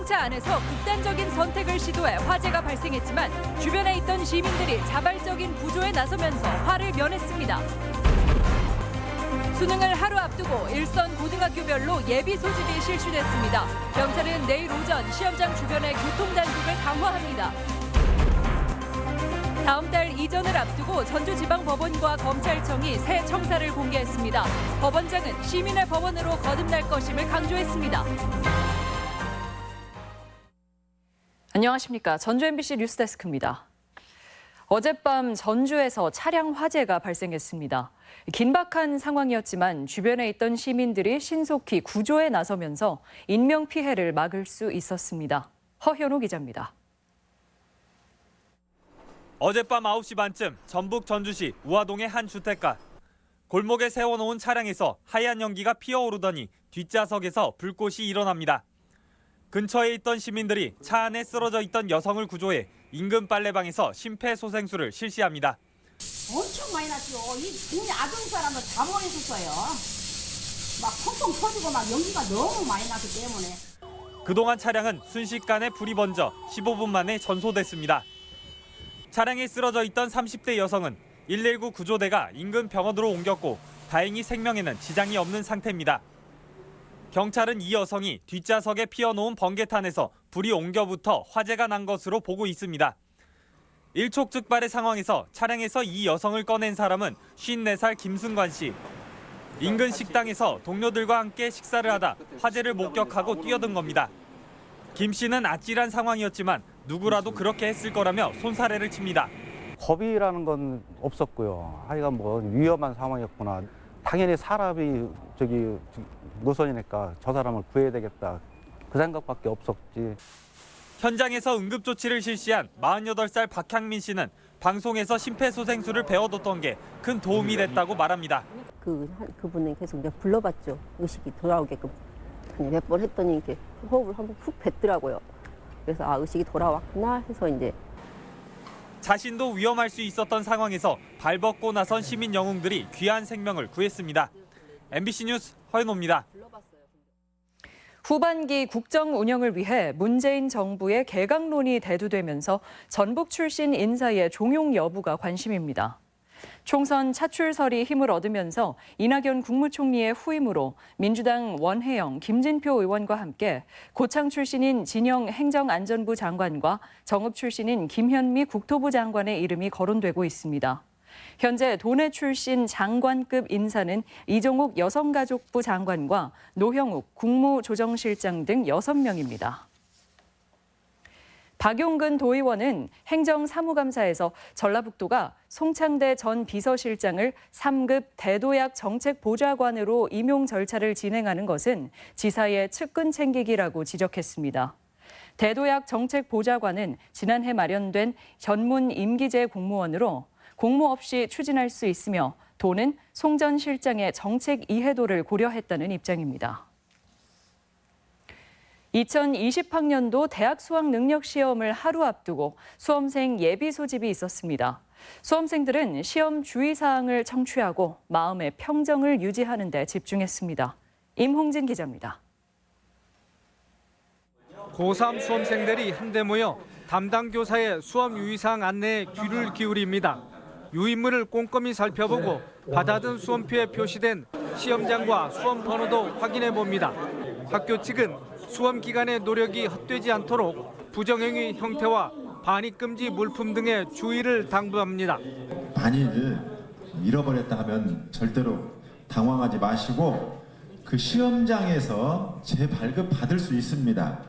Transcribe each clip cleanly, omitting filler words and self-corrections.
수용차 안에서 극단적인 선택을 시도해 화재가 발생했지만 주변에 있던 시민들이 자발적인 구조에 나서면서 화를 면했습니다. 수능을 하루 앞두고 일선 고등학교별로 예비 소집이 실시됐습니다. 경찰은 내일 오전 시험장 주변의 교통 단속을 강화합니다. 다음 달 이전을 앞두고 전주지방법원과 검찰청이 새 청사를 공개했습니다. 법원장은 시민의 법원으로 거듭날 것임을 강조했습니다. 안녕하십니까. 전주 MBC 뉴스데스크입니다. 어젯밤 전주에서 차량 화재가 발생했습니다. 긴박한 상황이었지만 주변에 있던 시민들이 신속히 구조에 나서면서 인명피해를 막을 수 있었습니다. 허현우 기자입니다. 어젯밤 9시 반쯤 전북 전주시 우화동의 한 주택가. 골목에 세워놓은 차량에서 하얀 연기가 피어오르더니 뒷좌석에서 불꽃이 일어납니다. 근처에 있던 시민들이 차 안에 쓰러져 있던 여성을 구조해 인근 빨래방에서 심폐소생술을 실시합니다. 엄청 많이 났죠. 이 동네 아동 사람들 다 모였었어요. 막 펑펑 터지고 막 연기가 너무 많이 났기 때문에. 그동안 차량은 순식간에 불이 번져 15분 만에 전소됐습니다. 차량에 쓰러져 있던 30대 여성은 119 구조대가 인근 병원으로 옮겼고 다행히 생명에는 지장이 없는 상태입니다. 경찰은 이 여성이 뒷좌석에 피어놓은 번개탄에서 불이 옮겨붙어 화재가 난 것으로 보고 있습니다. 일촉즉발의 상황에서 차량에서 이 여성을 꺼낸 사람은 54살 김승관 씨. 인근 식당에서 동료들과 함께 식사를 하다 화재를 목격하고 뛰어든 겁니다. 김 씨는 아찔한 상황이었지만 누구라도 그렇게 했을 거라며 손사래를 칩니다. 겁이라는 건 없었고요. 하여간 뭐 위험한 상황이었구나. 당연히 사람이 노선이니까 저 사람을 구해야 되겠다. 그 생각밖에 없었지. 현장에서 응급조치를 실시한 48살 박향민 씨는 방송에서 심폐소생술을 배워뒀던 게 큰 도움이 됐다고 말합니다. 그분은 계속 내가 불러봤죠. 의식이 돌아오게끔. 몇 번 했더니 이렇게 호흡을 한번 푹 뱉더라고요. 그래서 의식이 돌아왔구나 해서 이제. 자신도 위험할 수 있었던 상황에서 발벗고 나선 시민 영웅들이 귀한 생명을 구했습니다. MBC 뉴스 허연호입니다. 후반기 국정 운영을 위해 문재인 정부의 개강론이 대두되면서 전북 출신 인사의 종용 여부가 관심입니다. 총선 차출설이 힘을 얻으면서 이낙연 국무총리의 후임으로 민주당 원혜영, 김진표 의원과 함께 고창 출신인 진영 행정안전부 장관과 정읍 출신인 김현미 국토부 장관의 이름이 거론되고 있습니다. 현재 도내 출신 장관급 인사는 이종욱 여성가족부 장관과 노형욱 국무조정실장 등 6명입니다. 박용근 도의원은 행정사무감사에서 전라북도가 송창대 전 비서실장을 3급 대도약 정책보좌관으로 임용 절차를 진행하는 것은 지사의 측근 챙기기라고 지적했습니다. 대도약 정책보좌관은 지난해 마련된 전문 임기제 공무원으로 공모 없이 추진할 수 있으며 도는 송 전 실장의 정책 이해도를 고려했다는 입장입니다. 2020학년도 대학 수학 능력 시험을 하루 앞두고 수험생 예비 소집이 있었습니다. 수험생들은 시험 주의사항을 청취하고 마음의 평정을 유지하는 데 집중했습니다. 임홍진 기자입니다. 고3 수험생들이 한데 모여 담당 교사의 수험 유의사항 안내에 귀를 기울입니다. 유인물을 꼼꼼히 살펴보고 받아든 수험표에 표시된 시험장과 수험 번호도 확인해 봅니다. 학교 측은 수험 기간의 노력이 헛되지 않도록 부정행위 형태와 반입 금지 물품 등의 주의를 당부합니다. 만일 잃어버렸다 하면 절대로 당황하지 마시고 그 시험장에서 재발급 받을 수 있습니다.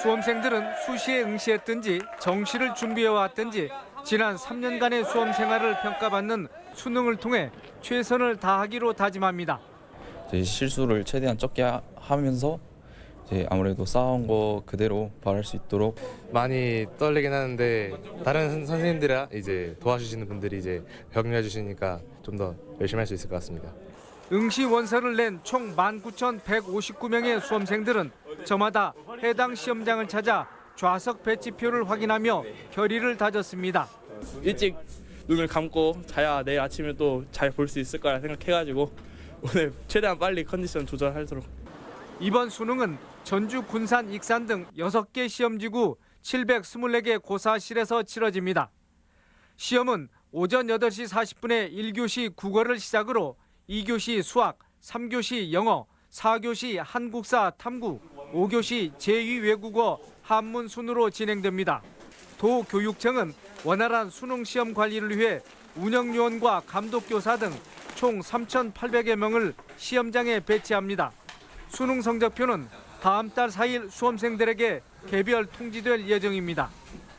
수험생들은 수시에 응시했든지 정시를 준비해 왔든지 지난 3년간의 수험 생활을 평가받는 수능을 통해 최선을 다하기로 다짐합니다. 실수를 최대한 적게 하면서 아무래도 쌓아온 거 그대로 발할 수 있도록 많이 떨리긴 하는데 다른 선생님들이랑 도와주시는 분들이 격려해 주시니까 좀 더 열심히 할 수 있을 것 같습니다. 응시 원서를 낸 총 19,159명의 수험생들은 저마다 해당 시험장을 찾아 좌석 배치표를 확인하며 결의를 다졌습니다. 일찍 눈을 감고 자야 내일 아침에 또 잘 볼 수 있을 거라 생각해가지고 오늘 최대한 빨리 컨디션 조절하도록. 이번 수능은 전주, 군산, 익산 등 6개 시험지구 724개 고사실에서 치러집니다. 시험은 오전 8시 40분에 1교시 국어를 시작으로 2교시 수학, 3교시 영어, 4교시 한국사 탐구, 5교시 제2외국어 한문 순으로 진행됩니다. 도교육청은 원활한 수능 시험 관리를 위해 운영요원과 감독교사 등 총 3,800여 명을 시험장에 배치합니다. 수능 성적표는 다음 달 4일 수험생들에게 개별 통지될 예정입니다.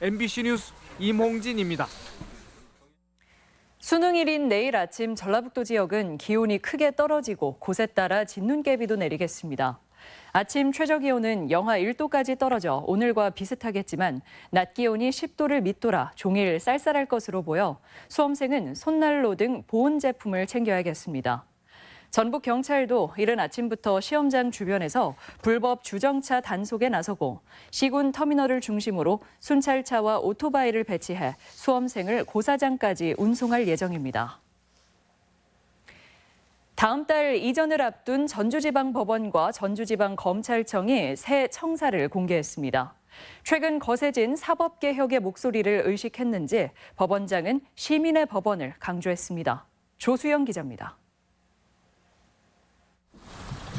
MBC 뉴스 임홍진입니다. 수능일인 내일 아침 전라북도 지역은 기온이 크게 떨어지고 곳에 따라 진눈깨비도 내리겠습니다. 아침 최저기온은 영하 1도까지 떨어져 오늘과 비슷하겠지만 낮 기온이 10도를 밑돌아 종일 쌀쌀할 것으로 보여 수험생은 손난로 등 보온 제품을 챙겨야겠습니다. 전북경찰도 이른 아침부터 시험장 주변에서 불법 주정차 단속에 나서고 시군 터미널을 중심으로 순찰차와 오토바이를 배치해 수험생을 고사장까지 운송할 예정입니다. 다음 달 이전을 앞둔 전주지방법원과 전주지방검찰청이 새 청사를 공개했습니다. 최근 거세진 사법개혁의 목소리를 의식했는지 법원장은 시민의 법원을 강조했습니다. 조수영 기자입니다.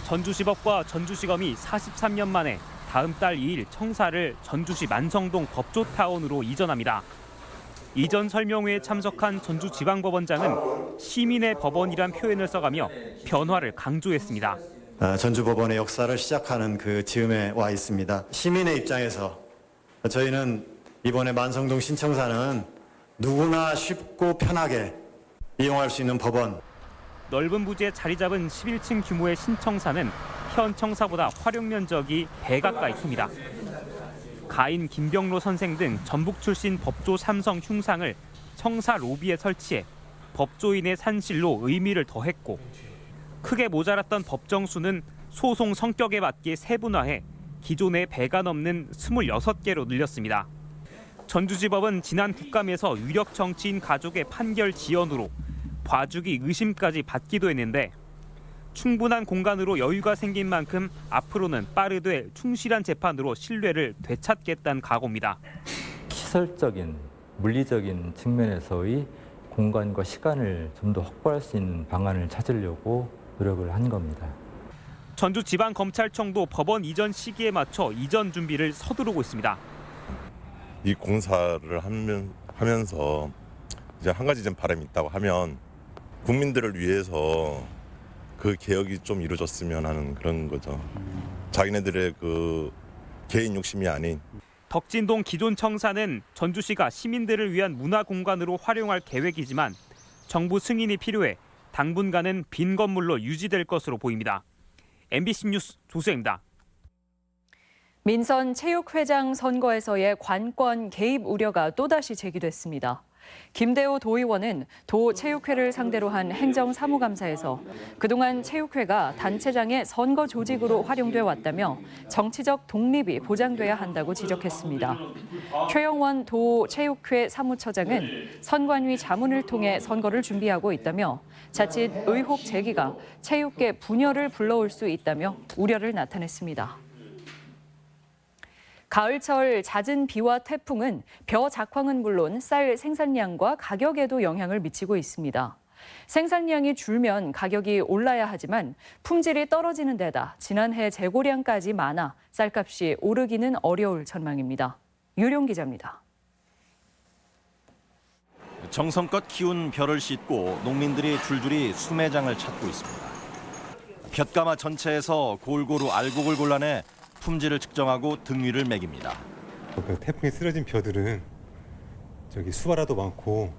전주시법과 전주시검이 43년 만에 다음 달 2일 청사를 전주시 만성동 법조타운으로 이전합니다. 이전 설명회에 참석한 전주지방법원장은 시민의 법원이란 표현을 써가며 변화를 강조했습니다. 전주법원의 역사를 시작하는 그 즈음에 와 있습니다. 시민의 입장에서 저희는 이번에 만성동 신청사는 누구나 쉽고 편하게 이용할 수 있는 법원. 넓은 부지에 자리 잡은 11층 규모의 신청사는 현 청사보다 활용 면적이 배 가까이 큽니다. 가인 김병로 선생 등 전북 출신 법조 삼성 흉상을 청사 로비에 설치해 법조인의 산실로 의미를 더했고 크게 모자랐던 법정 수는 소송 성격에 맞게 세분화해 기존의 배가 넘는 26개로 늘렸습니다. 전주지법은 지난 국감에서 유력 정치인 가족의 판결 지연으로 봐주기 의심까지 받기도 했는데 충분한 공간으로 여유가 생긴 만큼 앞으로는 빠르되 충실한 재판으로 신뢰를 되찾겠다는 각오입니다. 시설적인, 물리적인 측면에서의 공간과 시간을 좀 더 확보할 수 있는 방안을 찾으려고 노력을 한 겁니다. 전주지방검찰청도 법원 이전 시기에 맞춰 이전 준비를 서두르고 있습니다. 이 공사를 하면서 이제 한 가지 좀 바람이 있다고 하면 국민들을 위해서 그 개혁이 좀 이루어졌으면 하는 그런 거죠. 자기네들의 그 개인 욕심이 아닌. 덕진동 기존 청사는 전주시가 시민들을 위한 문화 공간으로 활용할 계획이지만 정부 승인이 필요해 당분간은 빈 건물로 유지될 것으로 보입니다. MBC 뉴스 조수영입니다. 민선 체육회장 선거에서의 관권 개입 우려가 또다시 제기됐습니다. 김대호 도의원은 도 체육회를 상대로 한 행정사무감사에서 그동안 체육회가 단체장의 선거 조직으로 활용돼 왔다며 정치적 독립이 보장돼야 한다고 지적했습니다. 최영원 도 체육회 사무처장은 선관위 자문을 통해 선거를 준비하고 있다며 자칫 의혹 제기가 체육계 분열을 불러올 수 있다며 우려를 나타냈습니다. 가을철 잦은 비와 태풍은 벼 작황은 물론 쌀 생산량과 가격에도 영향을 미치고 있습니다. 생산량이 줄면 가격이 올라야 하지만 품질이 떨어지는 데다 지난해 재고량까지 많아 쌀값이 오르기는 어려울 전망입니다. 유룡 기자입니다. 정성껏 키운 벼를 싣고 농민들이 줄줄이 수매장을 찾고 있습니다. 볕가마 전체에서 골고루 알곡을 골라내 품질을 측정하고 등위를 매깁니다. 그 태풍에 쓰러진 벼들은 수바라도 많고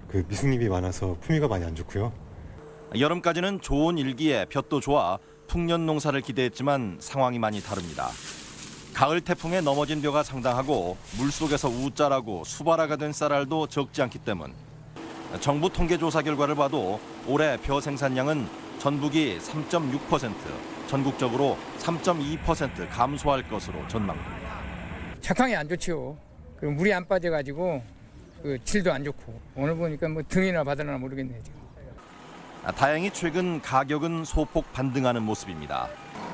그 미숙잎이 많아서 품위가 많이 안 좋고요. 여름까지는 좋은 일기에 볕도 좋아 풍년 농사를 기대했지만 상황이 많이 다릅니다. 가을 태풍에 넘어진 벼가 상당하고 물속에서 우짜라고 수바라가 된 쌀알도 적지 않기 때문. 정부 통계조사 결과를 봐도 올해 벼 생산량은 전북이 3.6%, 전국적으로 3.2% 감소할 것으로 전망됩니다. 작황이 안 좋지요. 그리고 물이 안 빠져가지고 그 질도 안 좋고 오늘 보니까 뭐 등이나 받으나 모르겠네요. 지금. 다행히 최근 가격은 소폭 반등하는 모습입니다.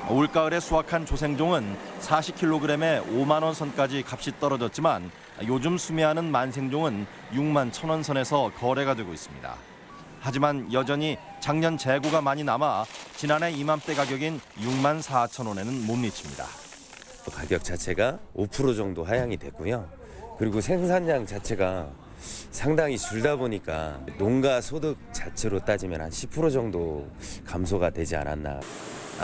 올가을에 수확한 조생종은 40kg에 5만 원 선까지 값이 떨어졌지만 요즘 수매하는 만생종은 6만 1천 원 선에서 거래가 되고 있습니다. 하지만 여전히 작년 재고가 많이 남아 지난해 이맘때 가격인 6만 4천 원에는 못 미칩니다. 가격 자체가 5% 정도 하향이 됐고요. 그리고 생산량 자체가 상당히 줄다 보니까 농가 소득 자체로 따지면 한 10% 정도 감소가 되지 않았나.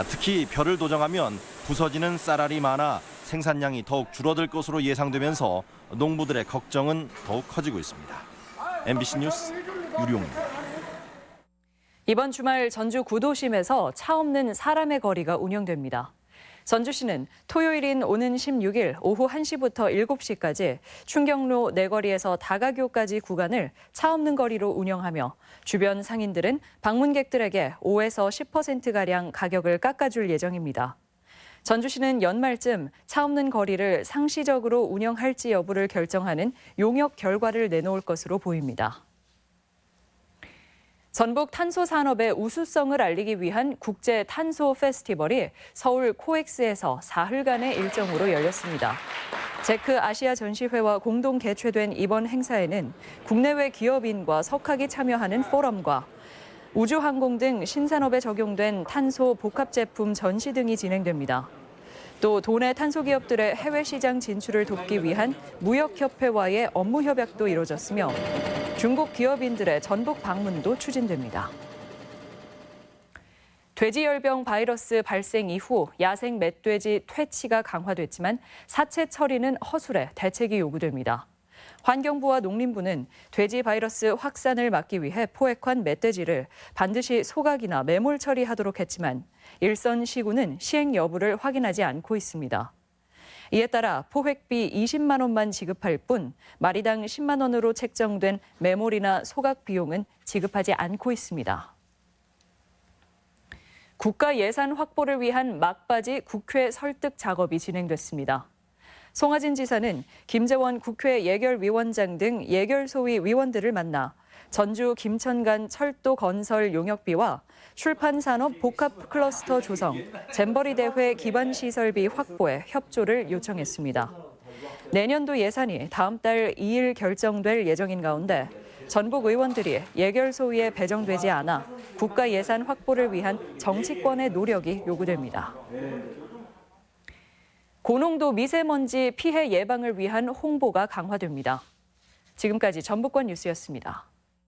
특히 벼를 도정하면 부서지는 쌀알이 많아 생산량이 더욱 줄어들 것으로 예상되면서 농부들의 걱정은 더욱 커지고 있습니다. MBC 뉴스 유리용입니다. 이번 주말 전주 구도심에서 차 없는 사람의 거리가 운영됩니다. 전주시는 토요일인 오는 16일 오후 1시부터 7시까지 충경로 내거리에서 다가교까지 구간을 차 없는 거리로 운영하며 주변 상인들은 방문객들에게 5에서 10%가량 가격을 깎아줄 예정입니다. 전주시는 연말쯤 차 없는 거리를 상시적으로 운영할지 여부를 결정하는 용역 결과를 내놓을 것으로 보입니다. 전북 탄소 산업의 우수성을 알리기 위한 국제 탄소 페스티벌이 서울 코엑스에서 사흘간의 일정으로 열렸습니다. 제크 아시아 전시회와 공동 개최된 이번 행사에는 국내외 기업인과 석학이 참여하는 포럼과 우주항공 등 신산업에 적용된 탄소 복합 제품 전시 등이 진행됩니다. 또 도내 탄소 기업들의 해외 시장 진출을 돕기 위한 무역협회와의 업무 협약도 이뤄졌으며 중국 기업인들의 전북 방문도 추진됩니다. 돼지열병 바이러스 발생 이후 야생 멧돼지 퇴치가 강화됐지만 사체 처리는 허술해 대책이 요구됩니다. 환경부와 농림부는 돼지 바이러스 확산을 막기 위해 포획한 멧돼지를 반드시 소각이나 매몰 처리하도록 했지만 일선 시군은 시행 여부를 확인하지 않고 있습니다. 이에 따라 포획비 20만 원만 지급할 뿐 마리당 10만 원으로 책정된 매몰이나 소각 비용은 지급하지 않고 있습니다. 국가 예산 확보를 위한 막바지 국회 설득 작업이 진행됐습니다. 송하진 지사는 김재원 국회 예결위원장 등 예결소위 위원들을 만나 전주 김천간 철도 건설 용역비와 출판산업 복합 클러스터 조성, 잼버리 대회 기반 시설비 확보에 협조를 요청했습니다. 내년도 예산이 다음 달 2일 결정될 예정인 가운데 전북 의원들이 예결소위에 배정되지 않아 국가 예산 확보를 위한 정치권의 노력이 요구됩니다. 고농도 미세먼지 피해 예방을 위한 홍보가 강화됩니다. 지금까지 전북권 뉴스였습니다.